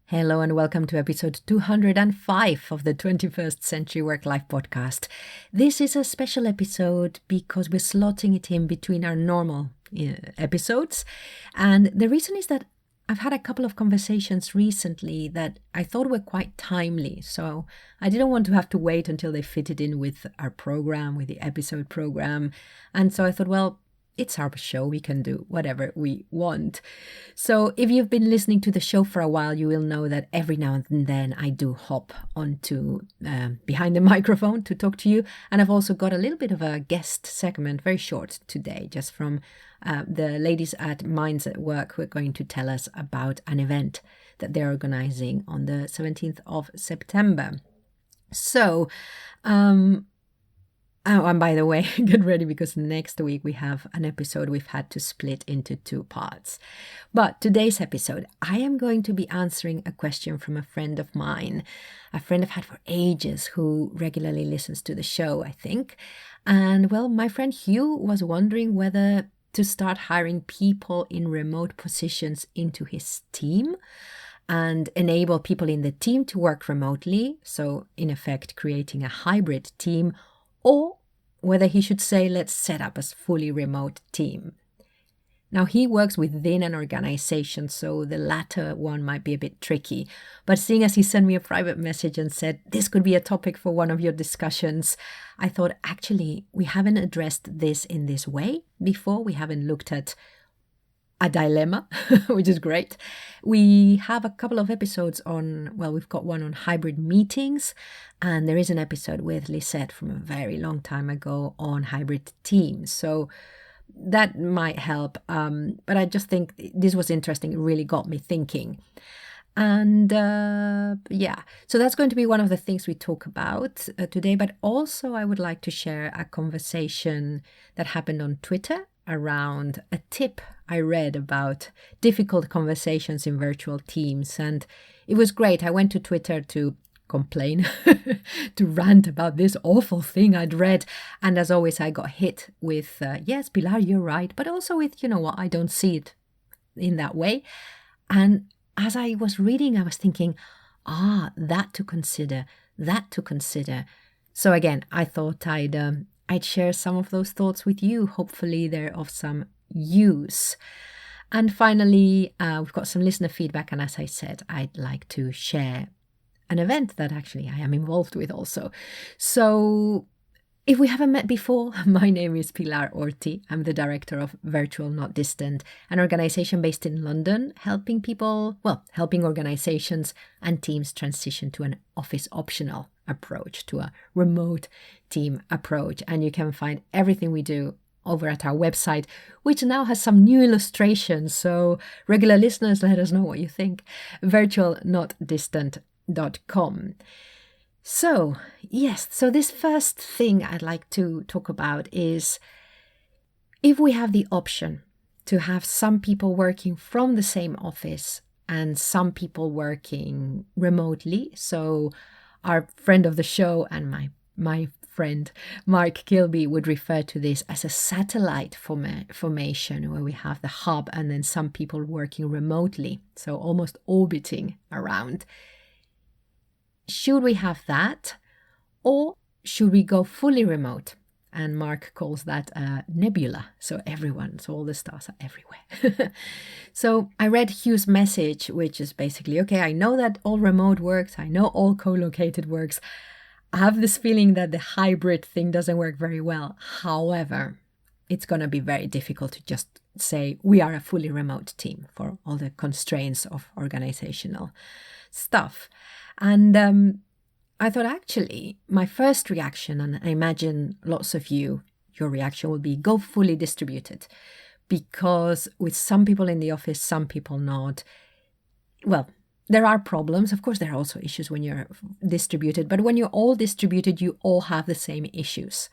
Hello and welcome to episode 205 of the 21st Century Work-Life podcast. This is a special episode because we're slotting it in between our normal episodes. And the reason is that I've had a couple of conversations recently that I thought were quite timely. So I didn't want to have to wait until they fitted in with our program, with the episode program. And so I thought, well, it's our show. We can do whatever we want. So if you've been listening to the show for a while, you will know that every now and then I do hop onto behind the microphone to talk to you. And I've also got a little bit of a guest segment, very short today, just from the ladies at Minds at Work, who are going to tell us about an event that they're organizing on the 17th of September. So, oh, and by the way, get ready because next week we have an episode we've had to split into two parts. But today's episode, I am going to be answering a question from a friend of mine, a friend I've had for ages who regularly listens to the show, I think. And well, my friend Hugh was wondering whether to start hiring people in remote positions into his team and enable people in the team to work remotely. So in effect, creating a hybrid team, or whether he should say, let's set up a fully remote team. Now, he works within an organization, so the latter one might be a bit tricky. But seeing as he sent me a private message and said, this could be a topic for one of your discussions, I thought, actually, we haven't addressed this in this way before. We haven't looked at a dilemma, which is great. We have a couple of episodes on, well, we've got one on hybrid meetings, and there is an episode with Lisette from a very long time ago on hybrid teams. So that might help. But I just think this was interesting. It really got me thinking. And yeah, so that's going to be one of the things we talk about today. But also I would like to share a conversation that happened on Twitter around a tip I read about difficult conversations in virtual teams. And it was great. I went to Twitter to complain, to rant about this awful thing I'd read. And as always, I got hit with, yes, Pilar, you're right. But also with, you know what, I don't see it in that way. And as I was reading, I was thinking, that to consider. So again, I thought I'd share some of those thoughts with you. Hopefully they're of some use. And finally, we've got some listener feedback. And as I said, I'd like to share an event that actually I am involved with also. So if we haven't met before, my name is Pilar Orti. I'm the director of Virtual Not Distant, an organization based in London, helping organizations and teams transition to an office optional approach, to a remote team approach. And you can find everything we do over at our website, which now has some new illustrations. So regular listeners, let us know what you think. virtualnotdistant.com. So, yes, so this first thing I'd like to talk about is if we have the option to have some people working from the same office and some people working remotely. So our friend of the show and my friend Mark Kilby would refer to this as a satellite formation, where we have the hub and then some people working remotely, so almost orbiting around. Should we have that, or should we go fully remote? And Mark calls that a nebula. So all the stars are everywhere. So I read Hugh's message, which is basically, okay, I know that all remote works. I know all co-located works. I have this feeling that the hybrid thing doesn't work very well. However, it's going to be very difficult to just say we are a fully remote team for all the constraints of organizational stuff. And I thought, actually, my first reaction, and I imagine lots of your reaction will be go fully distributed. Because with some people in the office, some people not, well, there are problems. Of course, there are also issues when you're distributed. But when you're all distributed, you all have the same issues.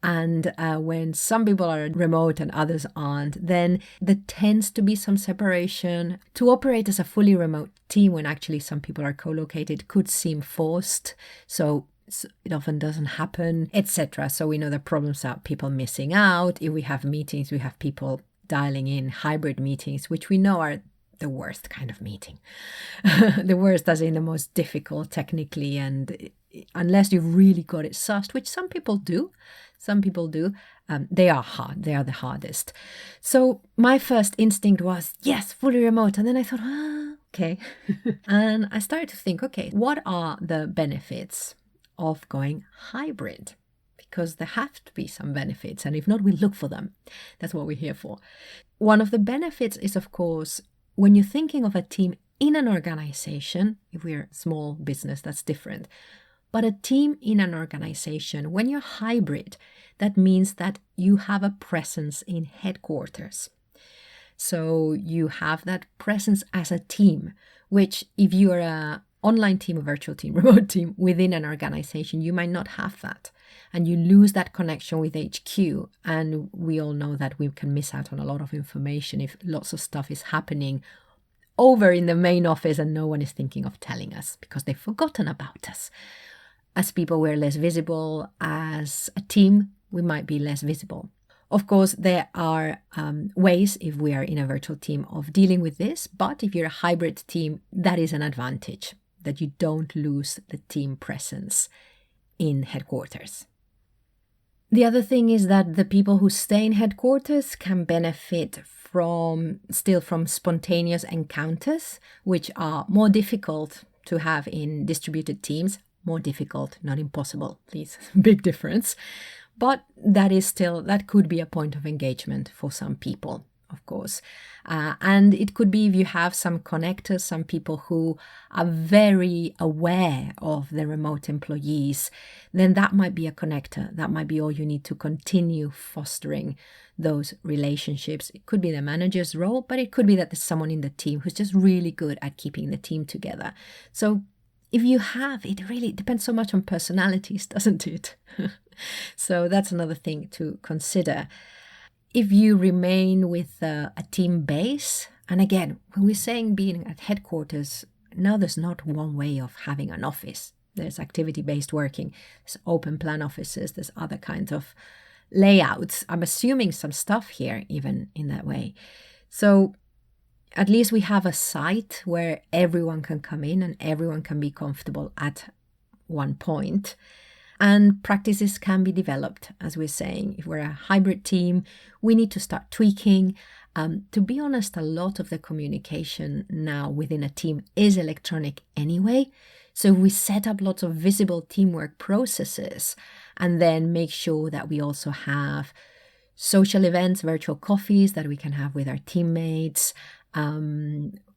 And when some people are remote and others aren't, then there tends to be some separation. To operate as a fully remote team when actually some people are co-located could seem forced. So it often doesn't happen, etc. So we know the problems are people missing out. If we have meetings, we have people dialing in hybrid meetings, which we know are the worst kind of meeting. The worst as in the most difficult technically, and unless you've really got it sussed, which some people do, they are hard. They are the hardest. So my first instinct was, yes, fully remote. And then I thought, okay. And I started to think, okay, what are the benefits of going hybrid? Because there have to be some benefits. And if not, we look for them. That's what we're here for. One of the benefits is, of course, when you're thinking of a team in an organization, if we're a small business, that's different. But a team in an organization, when you're hybrid, that means that you have a presence in headquarters. So you have that presence as a team, which if you are an online team, a virtual team, remote team within an organization, you might not have that. And you lose that connection with HQ. And we all know that we can miss out on a lot of information if lots of stuff is happening over in the main office and no one is thinking of telling us because they've forgotten about us. As people, we're less visible. As a team, we might be less visible. Of course, there are ways, if we are in a virtual team, of dealing with this. But if you're a hybrid team, that is an advantage, that you don't lose the team presence in headquarters. The other thing is that the people who stay in headquarters can benefit from spontaneous encounters, which are more difficult to have in distributed teams. More difficult, not impossible, please. Big difference. But that could be a point of engagement for some people, of course. And it could be if you have some connectors, some people who are very aware of the remote employees, then that might be a connector. That might be all you need to continue fostering those relationships. It could be the manager's role, but it could be that there's someone in the team who's just really good at keeping the team together. So if you have, it really depends so much on personalities, doesn't it? So that's another thing to consider. If you remain with a team base, and again, when we're saying being at headquarters, now there's not one way of having an office. There's activity-based working, there's open plan offices, there's other kinds of layouts. I'm assuming some stuff here, even in that way. So at least we have a site where everyone can come in and everyone can be comfortable at one point. And practices can be developed, as we're saying. If we're a hybrid team, we need to start tweaking. To be honest, a lot of the communication now within a team is electronic anyway. So we set up lots of visible teamwork processes and then make sure that we also have social events, virtual coffees that we can have with our teammates,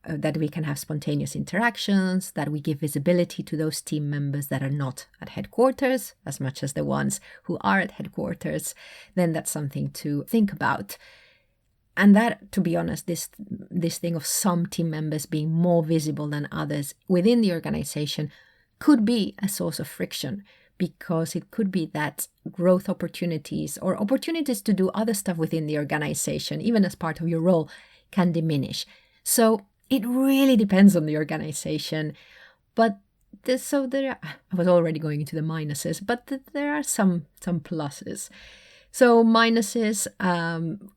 that we can have spontaneous interactions, that we give visibility to those team members that are not at headquarters as much as the ones who are at headquarters, then that's something to think about. And that, to be honest, this thing of some team members being more visible than others within the organization could be a source of friction, because it could be that growth opportunities or opportunities to do other stuff within the organization, even as part of your role, can diminish. So it really depends on the organization. But I was already going into the minuses, but there are some pluses. So minuses,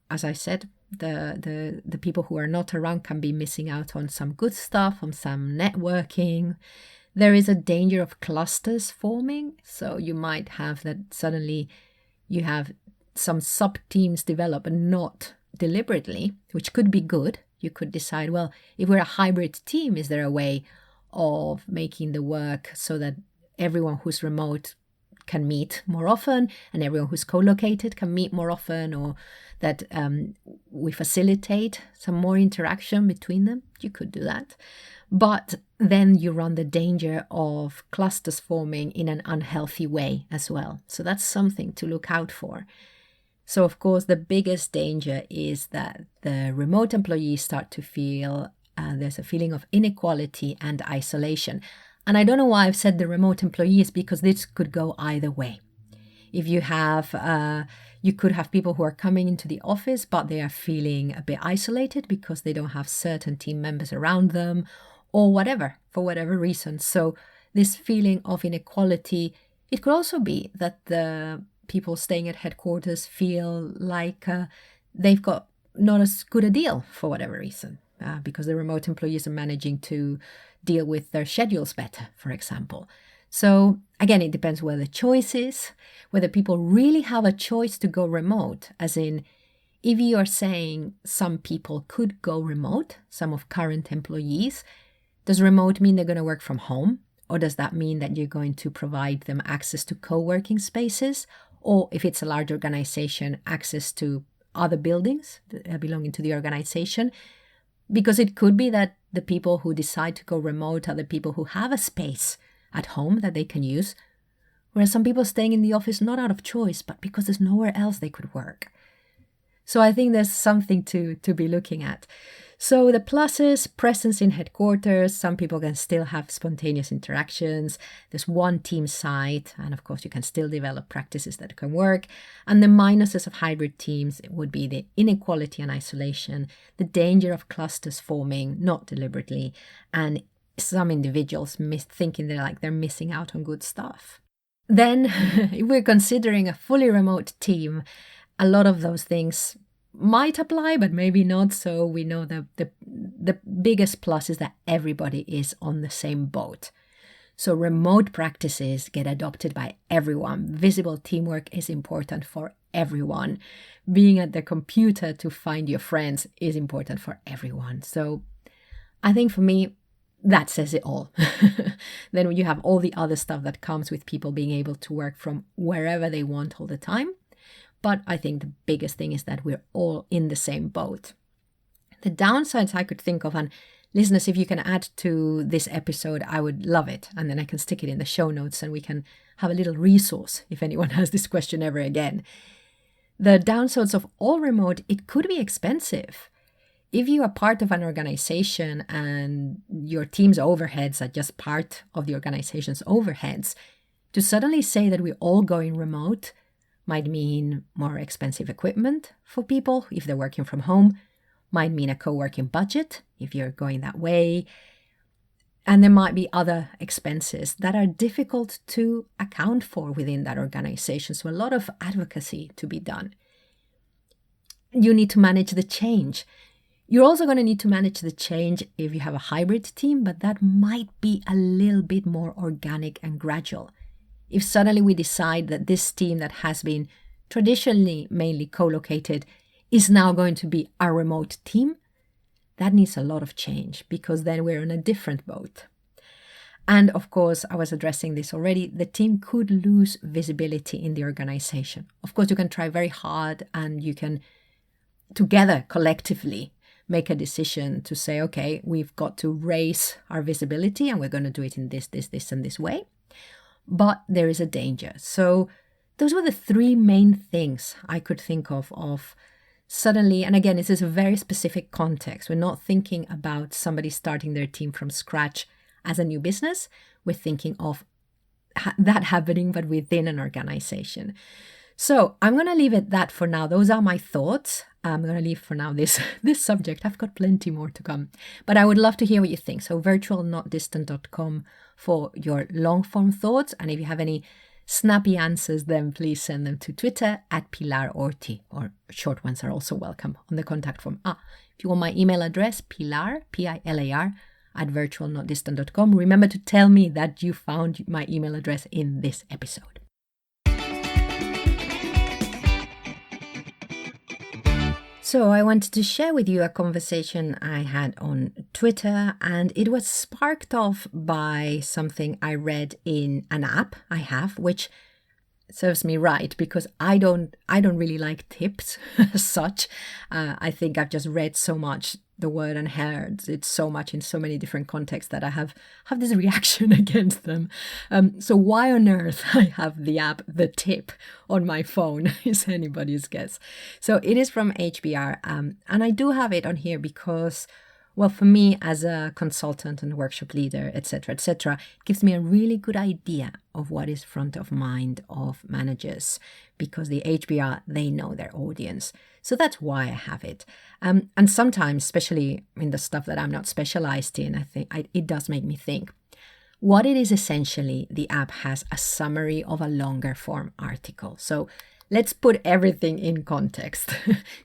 as I said, the people who are not around can be missing out on some good stuff, on some networking. There is a danger of clusters forming. So you might have that suddenly you have some sub-teams develop, and not deliberately, which could be good. You could decide, well, if we're a hybrid team, is there a way of making the work so that everyone who's remote can meet more often and everyone who's co-located can meet more often, or that we facilitate some more interaction between them? You could do that. But then you run the danger of clusters forming in an unhealthy way as well. So that's something to look out for. So, of course, the biggest danger is that the remote employees start to feel there's a feeling of inequality and isolation. And I don't know why I've said the remote employees, because this could go either way. If you could have people who are coming into the office, but they are feeling a bit isolated because they don't have certain team members around them, or whatever, for whatever reason. So this feeling of inequality, it could also be that the people staying at headquarters feel like they've got not as good a deal for whatever reason. because the remote employees are managing to deal with their schedules better, for example. So again, it depends where the choice is, whether people really have a choice to go remote, as in, if you are saying some people could go remote, some of current employees, does remote mean they're going to work from home? Or does that mean that you're going to provide them access to co-working spaces? Or if it's a large organization, access to other buildings belonging to the organization? Because it could be that the people who decide to go remote are the people who have a space at home that they can use, whereas some people are staying in the office not out of choice, but because there's nowhere else they could work. So I think there's something to be looking at. So the pluses, presence in headquarters, some people can still have spontaneous interactions. There's one team site, and of course you can still develop practices that can work. And the minuses of hybrid teams would be the inequality and isolation, the danger of clusters forming, not deliberately, and some individuals thinking they're missing out on good stuff. Then, if we're considering a fully remote team, a lot of those things might apply, but maybe not. So we know that the biggest plus is that everybody is on the same boat. So remote practices get adopted by everyone. Visible teamwork is important for everyone. Being at the computer to find your friends is important for everyone. So I think for me, that says it all. Then you have all the other stuff that comes with people being able to work from wherever they want all the time. But I think the biggest thing is that we're all in the same boat. The downsides I could think of, and listeners, if you can add to this episode, I would love it. And then I can stick it in the show notes and we can have a little resource if anyone has this question ever again. The downsides of all remote, it could be expensive. If you are part of an organization and your team's overheads are just part of the organization's overheads, to suddenly say that we're all going remote might mean more expensive equipment for people if they're working from home, might mean a co-working budget if you're going that way, and there might be other expenses that are difficult to account for within that organization. So a lot of advocacy to be done. You need to manage the change. You're also going to need to manage the change if you have a hybrid team, but that might be a little bit more organic and gradual. If suddenly we decide that this team that has been traditionally mainly co-located is now going to be a remote team, that needs a lot of change because then we're in a different boat. And of course, I was addressing this already, the team could lose visibility in the organization. Of course, you can try very hard and you can together, collectively, make a decision to say, okay, we've got to raise our visibility and we're going to do it in this, and this way. But there is a danger. So those were the three main things I could think of suddenly. And again, this is a very specific context. We're not thinking about somebody starting their team from scratch as a new business. We're thinking of that happening, but within an organization. So I'm going to leave it that for now. Those are my thoughts. I'm going to leave for now this subject. I've got plenty more to come. But I would love to hear what you think. So virtualnotdistant.com for your long-form thoughts. And if you have any snappy answers, then please send them to Twitter at Pilar Orti, or short ones are also welcome on the contact form. If you want my email address, Pilar, Pilar, at virtualnotdistant.com. Remember to tell me that you found my email address in this episode. So I wanted to share with you a conversation I had on Twitter, and it was sparked off by something I read in an app I have, which serves me right because I don't really like tips as such. I think I've just read so much the word and heard it so much in so many different contexts that I have this reaction against them. So why on earth I have the app The Tip on my phone is anybody's guess. So it is from HBR, and I do have it on here because, well, for me as a consultant and workshop leader, etc., it gives me a really good idea of what is front of mind of managers because the HBR, they know their audience. So that's why I have it. And sometimes, especially in the stuff that I'm not specialized in, I think it does make me think. What it is essentially, the app has a summary of a longer form article. So let's put everything in context.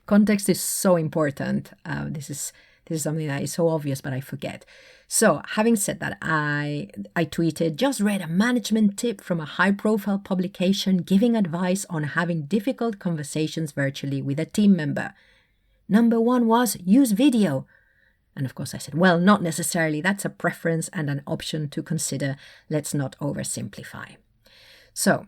Context is so important. This is This is something that is so obvious, but I forget. So having said that, I tweeted, just read a management tip from a high-profile publication giving advice on having difficult conversations virtually with a team member. Number 1 was use video. And of course I said, well, not necessarily. That's a preference and an option to consider. Let's not oversimplify. So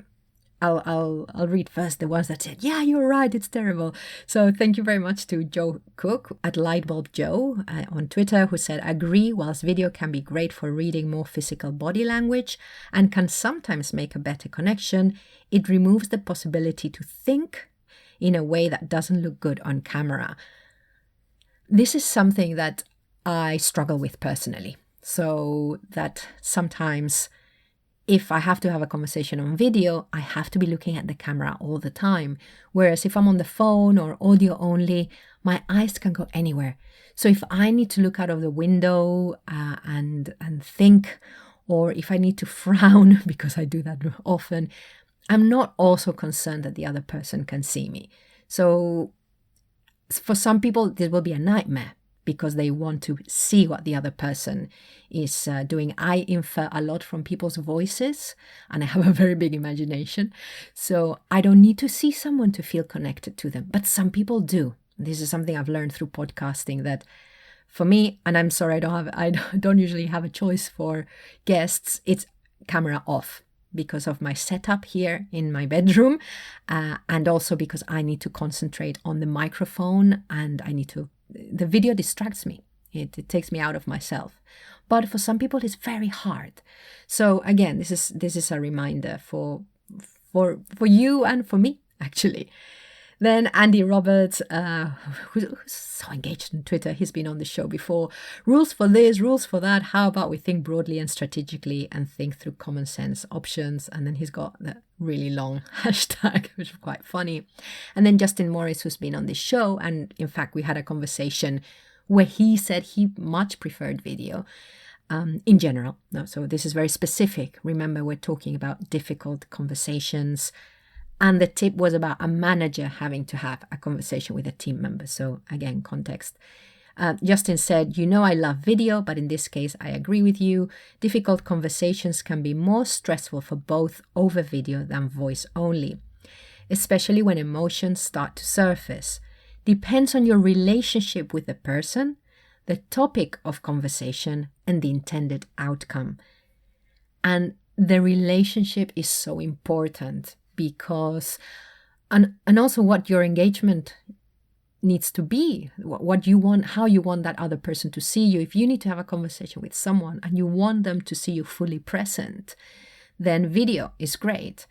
I'll read first the ones that said, yeah, you're right, it's terrible. So thank you very much to Joe Cook at Lightbulb Joe on Twitter, who said, agree, whilst video can be great for reading more physical body language and can sometimes make a better connection, it removes the possibility to think in a way that doesn't look good on camera. This is something that I struggle with personally. So that sometimes if I have to have a conversation on video, I have to be looking at the camera all the time. Whereas if I'm on the phone or audio only, my eyes can go anywhere. So if I need to look out of the window and think, or if I need to frown, because I do that often, I'm not also concerned that the other person can see me. So for some people, this will be a nightmare because they want to see what the other person is doing. I infer a lot from people's voices, and I have a very big imagination. So I don't need to see someone to feel connected to them. But some people do. This is something I've learned through podcasting, that for me, and I'm sorry, I don't usually have a choice for guests, it's camera off because of my setup here in my bedroom, and also because I need to concentrate on the microphone, and the video distracts me. It takes me out of myself. But for some people, it's very hard. So again, this is a reminder for you and for me, actually. Then Andy Roberts, who's so engaged on Twitter, he's been on the show before. Rules for this, rules for that. How about we think broadly and strategically and think through common sense options? And then he's got the really long hashtag, which is quite funny. And then Justin Morris, who's been on this show. And in fact, we had a conversation where he said he much preferred video in general. No, so this is very specific. Remember, we're talking about difficult conversations. And the tip was about a manager having to have a conversation with a team member. So again, context. Justin said, I love video, but in this case, I agree with you. Difficult conversations can be more stressful for both over video than voice only, especially when emotions start to surface. Depends on your relationship with the person, the topic of conversation, and the intended outcome. And the relationship is so important. Because, and also what your engagement needs to be, what you want, how you want that other person to see you. If you need to have a conversation with someone and you want them to see you fully present, then video is great.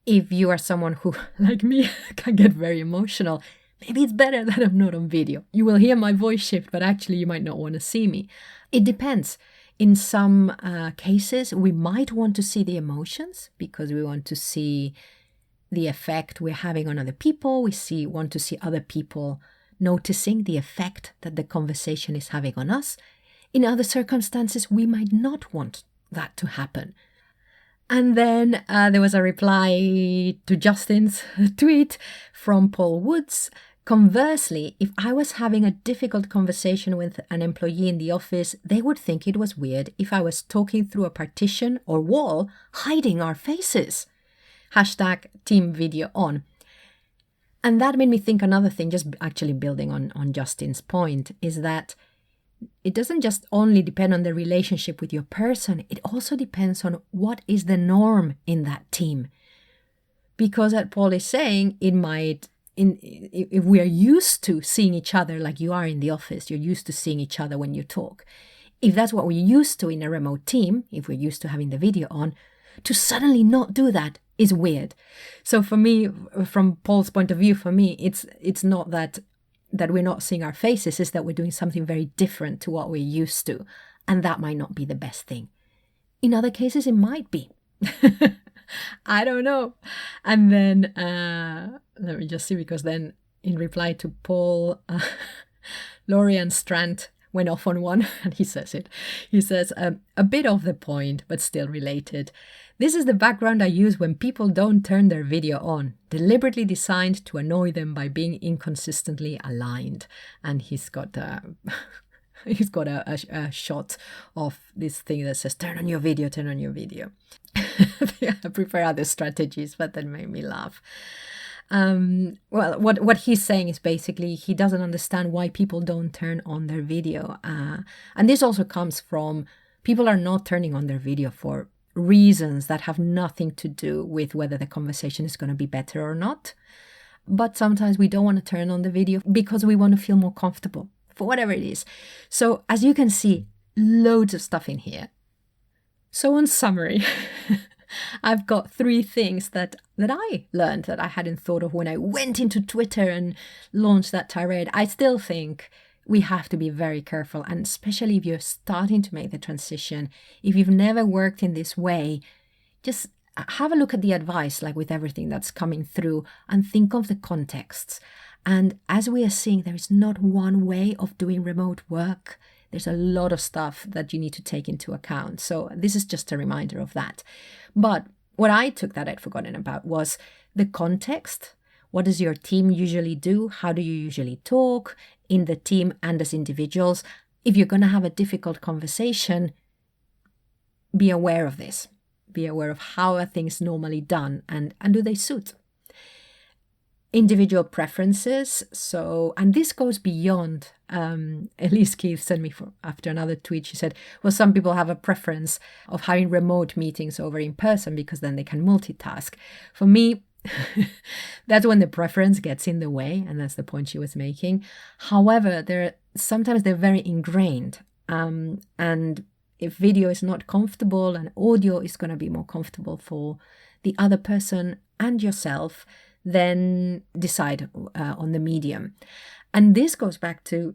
If you are someone who, like me, can get very emotional, maybe it's better that I'm not on video. You will hear my voice shift, but actually you might not want to see me. It depends. In some cases, we might want to see the emotions because we want to see the effect we're having on other people. We want to see other people noticing the effect that the conversation is having on us. In other circumstances, we might not want that to happen. And then there was a reply to Justin's tweet from Paul Woods. Conversely, if I was having a difficult conversation with an employee in the office, they would think it was weird if I was talking through a partition or wall, hiding our faces. Hashtag team video on. And that made me think another thing, just actually building on Justin's point, is that it doesn't just only depend on the relationship with your person, it also depends on what is the norm in that team. Because as Paul is saying, if we are used to seeing each other like you are in the office, you're used to seeing each other when you talk. If that's what we're used to in a remote team, if we're used to having the video on, to suddenly not do that is weird. So for me, from Paul's point of view, for me, it's not that we're not seeing our faces, it's that we're doing something very different to what we're used to. And that might not be the best thing. In other cases, it might be. I don't know. And then, let me just see, because then in reply to Paul, Lorian Strand went off on one, and he says it. He says, a bit off the point, but still related. This is the background I use when people don't turn their video on, deliberately designed to annoy them by being inconsistently aligned. And he's got He's got a shot of this thing that says, turn on your video, turn on your video. I prefer other strategies, but that made me laugh. Well, what he's saying is basically he doesn't understand why people don't turn on their video. And this also comes from people are not turning on their video for reasons that have nothing to do with whether the conversation is going to be better or not. But sometimes we don't want to turn on the video because we want to feel more comfortable for whatever it is. So as you can see, loads of stuff in here. So in summary, I've got 3 things that I learned that I hadn't thought of when I went into Twitter and launched that tirade. I still think we have to be very careful, and especially if you're starting to make the transition, if you've never worked in this way, just have a look at the advice, like with everything that's coming through, and think of the contexts. And as we are seeing, there is not one way of doing remote work. There's a lot of stuff that you need to take into account. So this is just a reminder of that. But what I took that I'd forgotten about was the context. What does your team usually do? How do you usually talk in the team and as individuals? If you're going to have a difficult conversation, be aware of this. Be aware of how are things normally done and do they suit? Individual preferences. So, and this goes beyond, Elise Keith sent me after another tweet. She said, well, some people have a preference of having remote meetings over in person because then they can multitask. For me, that's when the preference gets in the way, and that's the point she was making. However, sometimes they're very ingrained, and if video is not comfortable and audio is going to be more comfortable for the other person and yourself, then decide on the medium. And this goes back to,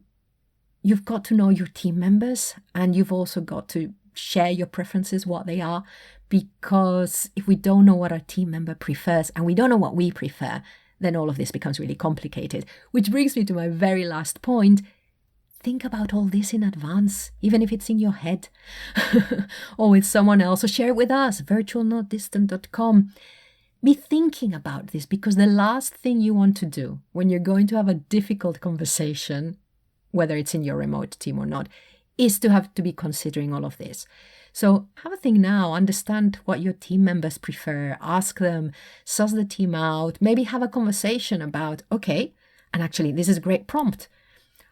you've got to know your team members, and you've also got to share your preferences, what they are, because if we don't know what our team member prefers and we don't know what we prefer, then all of this becomes really complicated. Which brings me to my very last point. Think about all this in advance, even if it's in your head or with someone else, or share it with us, virtualnotdistant.com. Be thinking about this, because the last thing you want to do when you're going to have a difficult conversation, whether it's in your remote team or not, is to have to be considering all of this. So have a think now, understand what your team members prefer, ask them, suss the team out, maybe have a conversation about, okay, and actually this is a great prompt.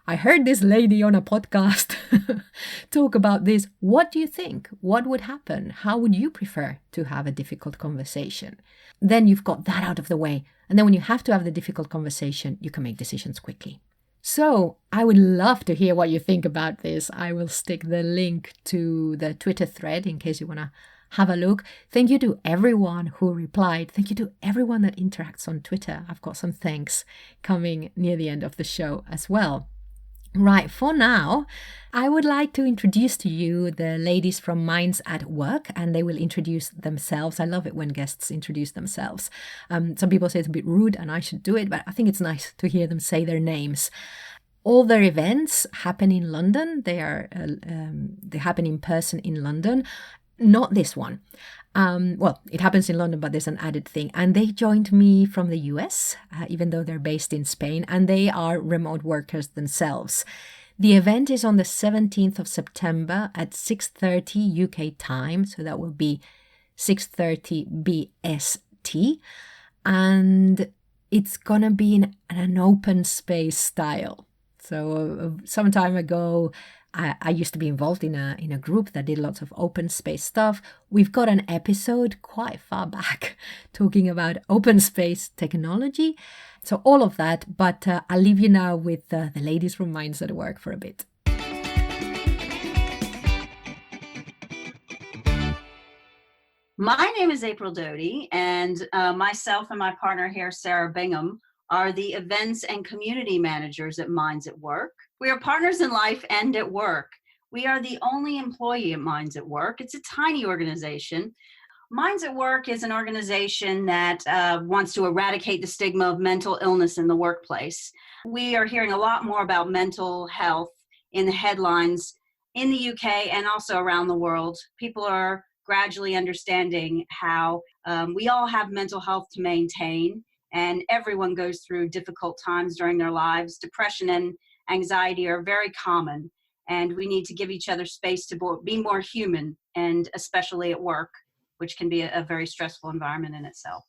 I heard this lady on a podcast talk about this. What do you think? What would happen? How would you prefer to have a difficult conversation? Then you've got that out of the way. And then when you have to have the difficult conversation, you can make decisions quickly. So I would love to hear what you think about this. I will stick the link to the Twitter thread in case you want to have a look. Thank you to everyone who replied. Thank you to everyone that interacts on Twitter. I've got some thanks coming near the end of the show as well. Right, for now, I would like to introduce to you the ladies from Minds at Work, and they will introduce themselves. I love it when guests introduce themselves. Some people say it's a bit rude and I should do it, but I think it's nice to hear them say their names. All their events happen in London. They happen in person in London. Not this one. Well, it happens in London, but there's an added thing. And they joined me from the US, even though they're based in Spain, and they are remote workers themselves. The event is on the 17th of September at 6:30 UK time, so that will be 6:30 BST, and it's gonna be in an open space style. So some time ago, I used to be involved in a group that did lots of open space stuff. We've got an episode quite far back talking about open space technology. So all of that, but I'll leave you now with the ladies from Minds at Work for a bit. My name is April Doty, and myself and my partner here, Sarah Bingham, are the events and community managers at Minds at Work. We are partners in life and at work. We are the only employee at Minds at Work. It's a tiny organization. Minds at Work is an organization that wants to eradicate the stigma of mental illness in the workplace. We are hearing a lot more about mental health in the headlines in the UK and also around the world. People are gradually understanding how we all have mental health to maintain, and everyone goes through difficult times during their lives. Depression and anxiety are very common. And we need to give each other space to be more human, and especially at work, which can be a very stressful environment in itself.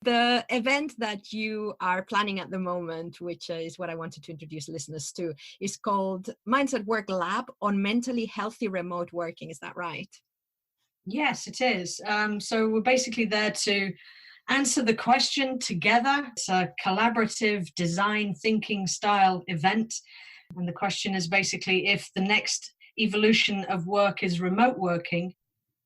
The event that you are planning at the moment, which is what I wanted to introduce listeners to, is called Minds at Work Lab on Mentally Healthy Remote Working. Is that right? Yes, it is. So we're basically there to answer the question together. It's a collaborative design thinking style event. And the question is basically, if the next evolution of work is remote working,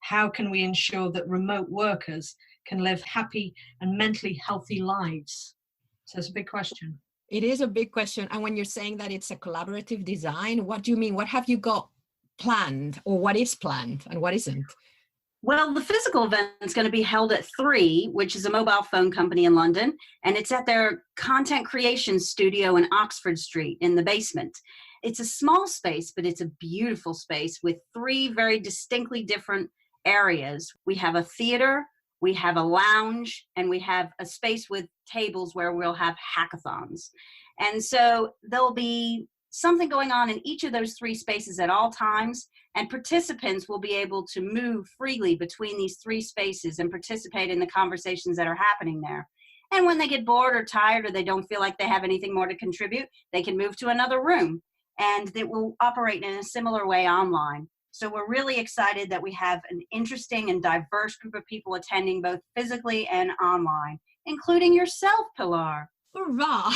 how can we ensure that remote workers can live happy and mentally healthy lives? So it's a big question. It is a big question. And when you're saying that it's a collaborative design, what do you mean? What have you got planned, or what is planned and what isn't? Well, the physical event is going to be held at 3, which is a mobile phone company in London, and it's at their content creation studio in Oxford Street in the basement. It's a small space, but it's a beautiful space with 3 very distinctly different areas. We have a theater, we have a lounge, and we have a space with tables where we'll have hackathons. And so there'll be something going on in each of those 3 spaces at all times, and participants will be able to move freely between these 3 spaces and participate in the conversations that are happening there. And when they get bored or tired, or they don't feel like they have anything more to contribute, they can move to another room, and it will operate in a similar way online. So we're really excited that we have an interesting and diverse group of people attending both physically and online, including yourself, Pilar. Hurrah!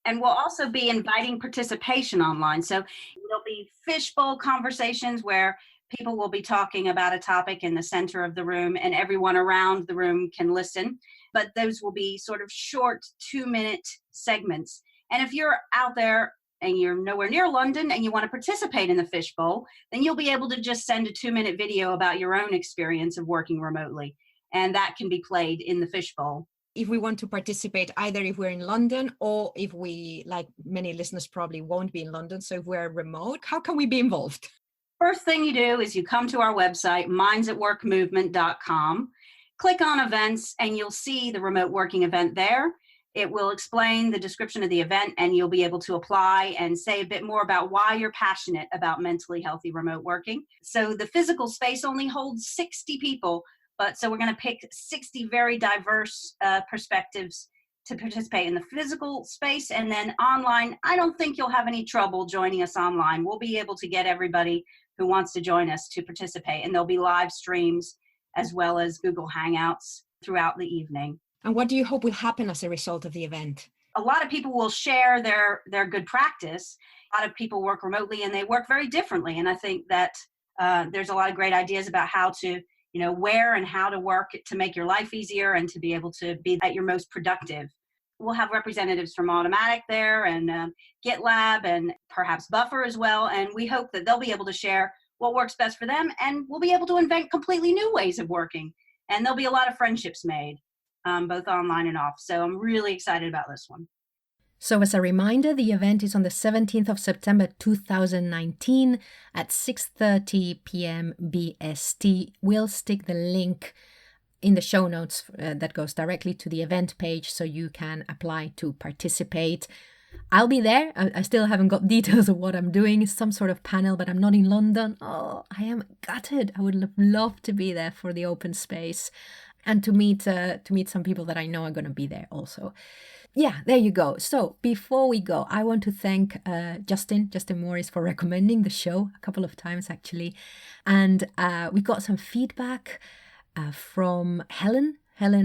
And we'll also be inviting participation online. So there'll be fishbowl conversations where people will be talking about a topic in the center of the room, and everyone around the room can listen. But those will be sort of short 2-minute segments. And if you're out there and you're nowhere near London and you want to participate in the fishbowl, then you'll be able to just send a 2-minute video about your own experience of working remotely. And that can be played in the fishbowl. If we want to participate, either if we're in London or if we, like many listeners probably won't be in London, so if we're remote, how can we be involved? First thing you do is you come to our website, mindsatworkmovement.com, click on events, and you'll see the remote working event there. It will explain the description of the event, and you'll be able to apply and say a bit more about why you're passionate about mentally healthy remote working. So the physical space only holds 60 people, but so we're going to pick 60 very diverse perspectives to participate in the physical space. And then online, I don't think you'll have any trouble joining us online. We'll be able to get everybody who wants to join us to participate. And there'll be live streams as well as Google Hangouts throughout the evening. And what do you hope will happen as a result of the event? A lot of people will share their good practice. A lot of people work remotely and they work very differently. And I think that there's a lot of great ideas about how to where and how to work to make your life easier and to be able to be at your most productive. We'll have representatives from Automatic there and GitLab and perhaps Buffer as well. And we hope that they'll be able to share what works best for them. And we'll be able to invent completely new ways of working. And there'll be a lot of friendships made, both online and off. So I'm really excited about this one. So as a reminder, the event is on the 17th of September 2019 at 6:30 p.m. BST. We'll stick the link in the show notes that goes directly to the event page so you can apply to participate. I'll be there. I still haven't got details of what I'm doing. It's some sort of panel, but I'm not in London. Oh, I am gutted. I would love to be there for the open space and to meet some people that I know are going to be there also. Yeah, there you go. So before we go, I want to thank Justin Morris for recommending the show a couple of times actually. And we got some feedback from Helen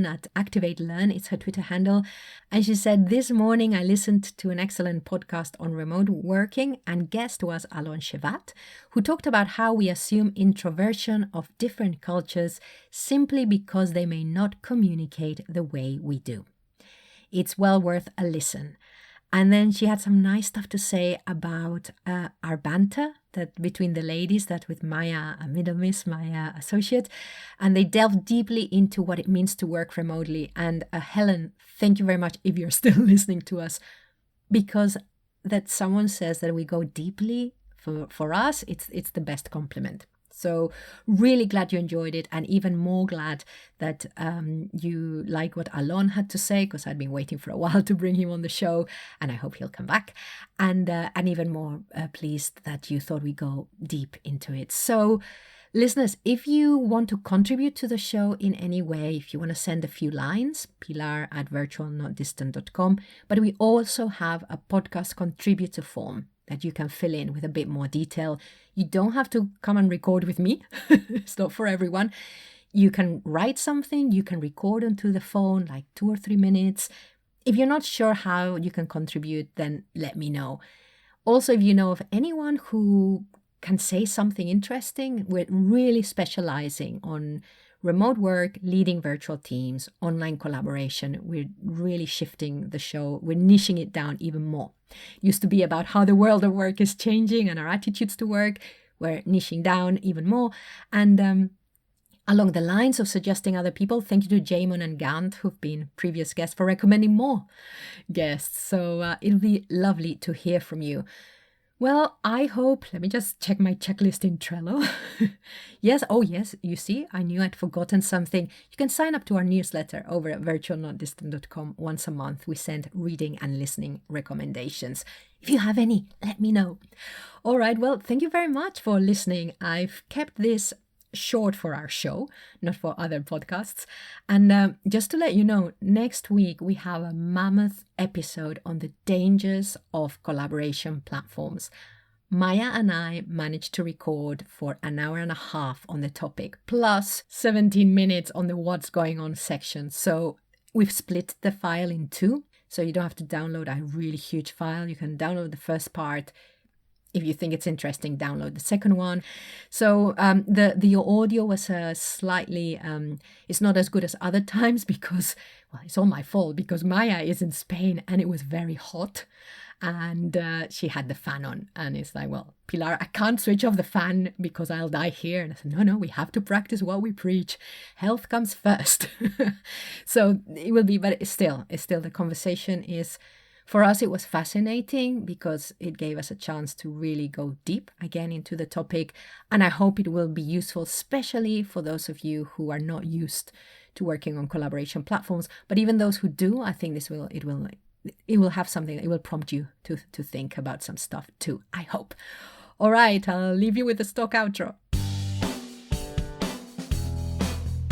at Activate Learn. It's her Twitter handle. And she said, this morning I listened to an excellent podcast on remote working, and guest was Alon Shevat, who talked about how we assume introversion of different cultures simply because they may not communicate the way we do. It's well worth a listen. And then she had some nice stuff to say about our banter that between the ladies, that with Maya, a middle miss, Maya associate, and they delved deeply into what it means to work remotely. And Helen, thank you very much if you're still listening to us, because that someone says that we go deeply, for us, it's the best compliment. So really glad you enjoyed it, and even more glad that you like what Alon had to say, because I'd been waiting for a while to bring him on the show, and I hope he'll come back. And even more pleased that you thought we go deep into it. So listeners, if you want to contribute to the show in any way, if you want to send a few lines, pilar@virtualnotdistant.com. But we also have a podcast contributor form that you can fill in with a bit more detail. You don't have to come and record with me. It's not for everyone. You can write something, you can record onto the phone, like 2 or 3 minutes. If you're not sure how you can contribute, then let me know. Also, if you know of anyone who can say something interesting, we're really specializing on remote work, leading virtual teams, online collaboration. We're really shifting the show. We're niching it down even more. Used to be about how the world of work is changing and our attitudes to work. We're niching down even more. And along the lines of suggesting other people, thank you to Jamon and Gant, who've been previous guests, for recommending more guests. So it'll be lovely to hear from you. Well, I hope, let me just check my checklist in Trello. Yes, you see, I knew I'd forgotten something. You can sign up to our newsletter over at virtualnotdistant.com. Once a month, we send reading and listening recommendations. If you have any, let me know. All right, well, thank you very much for listening. I've kept this short for our show, not for other podcasts. And just to let you know, next week we have a mammoth episode on the dangers of collaboration platforms. Maya and I managed to record for an hour and a half on the topic, plus 17 minutes on the what's going on section. So we've split the file in 2, so you don't have to download a really huge file. You can download the first part. If you think it's interesting, download the second one. So the audio was slightly, it's not as good as other times because, well, it's all my fault because Maya is in Spain and it was very hot and she had the fan on. And it's like, well, Pilar, I can't switch off the fan because I'll die here. And I said, no, we have to practice what we preach. Health comes first. So it will be, but it's still the conversation is, for us, it was fascinating because it gave us a chance to really go deep again into the topic. And I hope it will be useful, especially for those of you who are not used to working on collaboration platforms. But even those who do, I think it will have something that it will prompt you to think about some stuff too, I hope. All right, I'll leave you with the stock outro.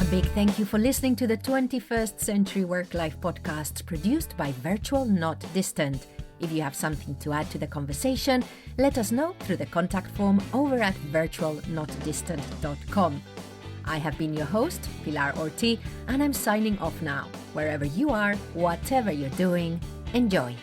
Big thank you for listening to the 21st Century Work-Life podcast produced by Virtual Not Distant. If you have something to add to the conversation, let us know through the contact form over at virtualnotdistant.com. I have been your host, Pilar Orti, and I'm signing off now. Wherever you are, whatever you're doing, enjoy.